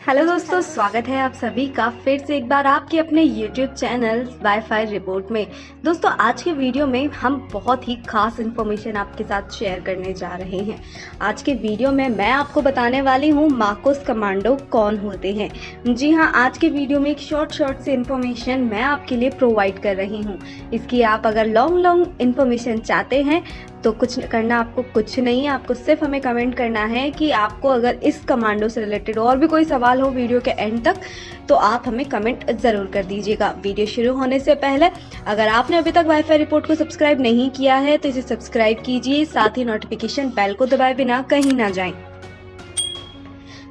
Hello दोस्तों, स्वागत है आप सभी का फिर से एक बार आपके अपने YouTube चैनल वाईफाई रिपोर्ट में। दोस्तों, आज के वीडियो में हम बहुत ही खास इन्फॉर्मेशन आपके साथ शेयर करने जा रहे हैं। आज के वीडियो में मैं आपको बताने वाली हूँ मार्कोस कमांडो कौन होते हैं। जी हाँ, आज के वीडियो में एक शॉर्ट से इन्फॉर्मेशन मैं आपके लिए प्रोवाइड कर रही हूँ। इसकी आप अगर लॉन्ग इन्फॉर्मेशन चाहते हैं तो कुछ करना आपको कुछ नहीं है, आपको सिर्फ हमें कमेंट करना है कि आपको अगर इस कमांडो से रिलेटेड और भी कोई सवाल हो वीडियो के एंड तक तो आप हमें कमेंट ज़रूर कर दीजिएगा। वीडियो शुरू होने से पहले अगर आपने अभी तक वाईफाई रिपोर्ट को सब्सक्राइब नहीं किया है तो इसे सब्सक्राइब कीजिए, साथ ही नोटिफिकेशन बेल को दबाए बिना कहीं ना जाएं।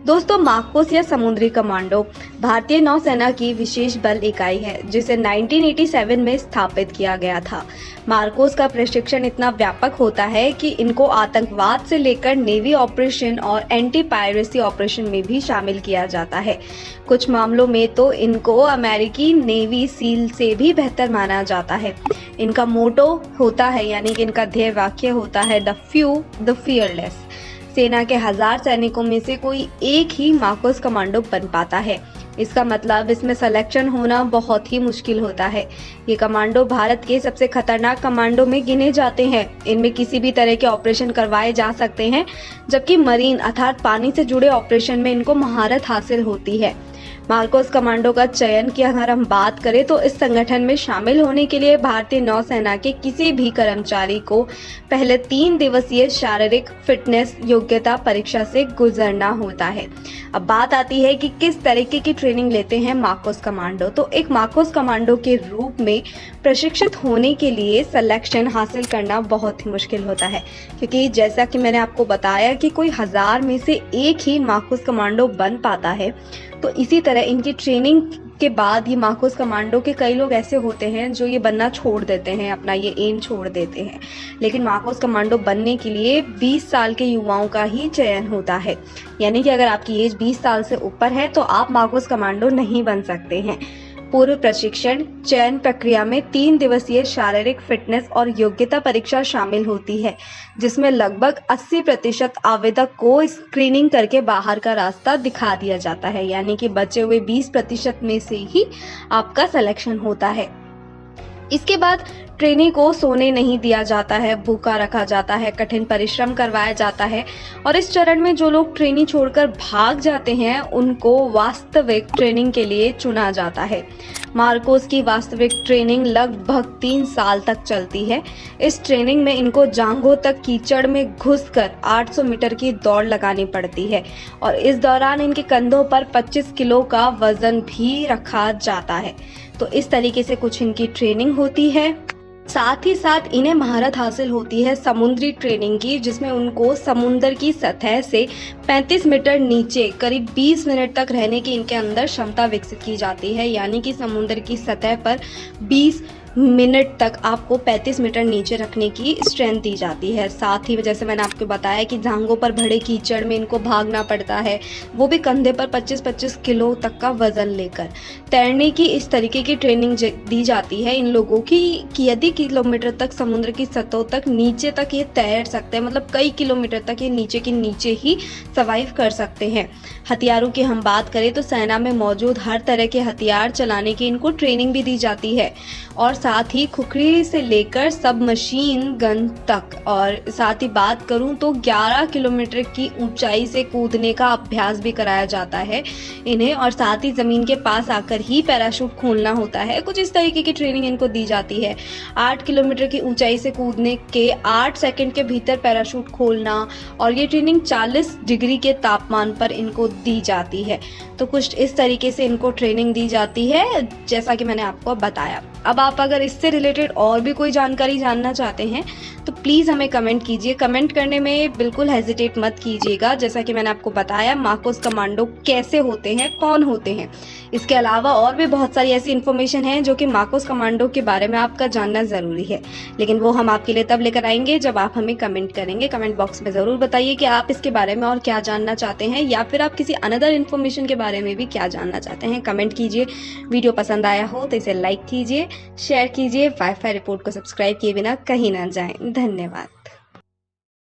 दोस्तों, मार्कोस या समुद्री कमांडो भारतीय नौसेना की विशेष बल इकाई है जिसे 1987 में स्थापित किया गया था। मार्कोस का प्रशिक्षण इतना व्यापक होता है कि इनको आतंकवाद से लेकर नेवी ऑपरेशन और एंटी पायरेसी ऑपरेशन में भी शामिल किया जाता है। कुछ मामलों में तो इनको अमेरिकी नेवी सील से भी बेहतर माना जाता है। इनका मोटो होता है, यानी कि इनका ध्येय वाक्य होता है द फ्यू द फियरलेस। सेना के 1000 सैनिकों में से कोई एक ही मार्कोस कमांडो बन पाता है। इसका मतलब इसमें सिलेक्शन होना बहुत ही मुश्किल होता है। ये कमांडो भारत के सबसे खतरनाक कमांडो में गिने जाते हैं। इनमें किसी भी तरह के ऑपरेशन करवाए जा सकते हैं, जबकि मरीन अर्थात पानी से जुड़े ऑपरेशन में इनको महारत हासिल होती है। मार्कोस कमांडो का चयन की अगर हम बात करें तो इस संगठन में शामिल होने के लिए भारतीय नौसेना के किसी भी कर्मचारी को पहले 3 दिवसीय शारीरिक फिटनेस योग्यता परीक्षा से गुजरना होता है। अब बात आती है कि किस तरीके की ट्रेनिंग लेते हैं मार्कोस कमांडो। तो एक मार्कोस कमांडो के रूप में प्रशिक्षित होने के लिए सिलेक्शन हासिल करना बहुत ही मुश्किल होता है, क्योंकि जैसा कि मैंने आपको बताया कि कोई 1000 में से एक ही मार्कोस कमांडो बन पाता है। तो इसी तरह इनकी ट्रेनिंग के बाद ये मार्कोस कमांडो के कई लोग ऐसे होते हैं जो ये बनना छोड़ देते हैं, अपना ये एम छोड़ देते हैं। लेकिन मार्कोस कमांडो बनने के लिए 20 साल के युवाओं का ही चयन होता है, यानी कि अगर आपकी एज 20 साल से ऊपर है तो आप मार्कोस कमांडो नहीं बन सकते हैं। पूर्व प्रशिक्षण चयन प्रक्रिया में 3 दिवसीय शारीरिक फिटनेस और योग्यता परीक्षा शामिल होती है, जिसमें लगभग 80% आवेदक को स्क्रीनिंग करके बाहर का रास्ता दिखा दिया जाता है, यानी कि बचे हुए 20% में से ही आपका सिलेक्शन होता है। इसके बाद ट्रेनी को सोने नहीं दिया जाता है, भूखा रखा जाता है, कठिन परिश्रम करवाया जाता है और इस चरण में जो लोग ट्रेनिंग छोड़कर भाग जाते हैं उनको वास्तविक ट्रेनिंग के लिए चुना जाता है। मार्कोस की वास्तविक ट्रेनिंग लगभग 3 साल तक चलती है। इस ट्रेनिंग में इनको जांघों तक कीचड़ में घुसकर 800 मीटर की दौड़ लगानी पड़ती है और इस दौरान इनके कंधों पर 25 किलो का वजन भी रखा जाता है। तो इस तरीके से कुछ इनकी ट्रेनिंग होती है। साथ ही साथ इन्हें महारत हासिल होती है समुद्री ट्रेनिंग की, जिसमें उनको समुद्र की सतह से 35 मीटर नीचे करीब 20 मिनट तक रहने की इनके अंदर क्षमता विकसित की जाती है, यानी कि समुद्र की सतह पर 20 मिनट तक आपको 35 मीटर नीचे रखने की स्ट्रेंथ दी जाती है। साथ ही जैसे मैंने आपको बताया कि जांघों पर भरे कीचड़ में इनको भागना पड़ता है, वो भी कंधे पर 25-25 किलो तक का वजन लेकर। तैरने की इस तरीके की ट्रेनिंग दी जाती है इन लोगों की कि यदि किलोमीटर तक समुद्र की सतह तक नीचे तक ये तैर सकते हैं, मतलब कई किलोमीटर तक ये नीचे के नीचे ही सर्वाइव कर सकते हैं। हथियारों की हम बात करें तो सेना में मौजूद हर तरह के हथियार चलाने की इनको ट्रेनिंग भी दी जाती है और साथ ही खुखरी से लेकर सब मशीन गन तक। और साथ ही बात करूं तो 11 किलोमीटर की ऊंचाई से कूदने का अभ्यास भी कराया जाता है इन्हें, और साथ ही जमीन के पास आकर ही पैराशूट खोलना होता है। कुछ इस तरीके की ट्रेनिंग इनको दी जाती है। 8 किलोमीटर की ऊंचाई से कूदने के 8 सेकंड के भीतर पैराशूट खोलना, और ये ट्रेनिंग 40 डिग्री के तापमान पर इनको दी जाती है। तो कुछ इस तरीके से इनको ट्रेनिंग दी जाती है, जैसा कि मैंने आपको बताया। अब आप अगर इससे रिलेटेड और भी कोई जानकारी जानना चाहते हैं तो प्लीज़ हमें कमेंट कीजिए। कमेंट करने में बिल्कुल हेजिटेट मत कीजिएगा। जैसा कि मैंने आपको बताया मार्कोस कमांडो कैसे होते हैं, कौन होते हैं। इसके अलावा और भी बहुत सारी ऐसी इन्फॉर्मेशन है जो कि मार्कोस कमांडो के बारे में आपका जानना ज़रूरी है, लेकिन वो हम आपके लिए तब लेकर आएंगे जब आप हमें कमेंट करेंगे। कमेंट बॉक्स में ज़रूर बताइए कि आप इसके बारे में और क्या जानना चाहते हैं, या फिर आप किसी अनदर इन्फॉर्मेशन के बारे में भी क्या जानना चाहते हैं। कमेंट कीजिए। वीडियो पसंद आया हो तो इसे लाइक कीजिए, शेयर कीजिए। वाईफाई रिपोर्ट को सब्सक्राइब किए बिना कहीं ना जाएं। धन्यवाद।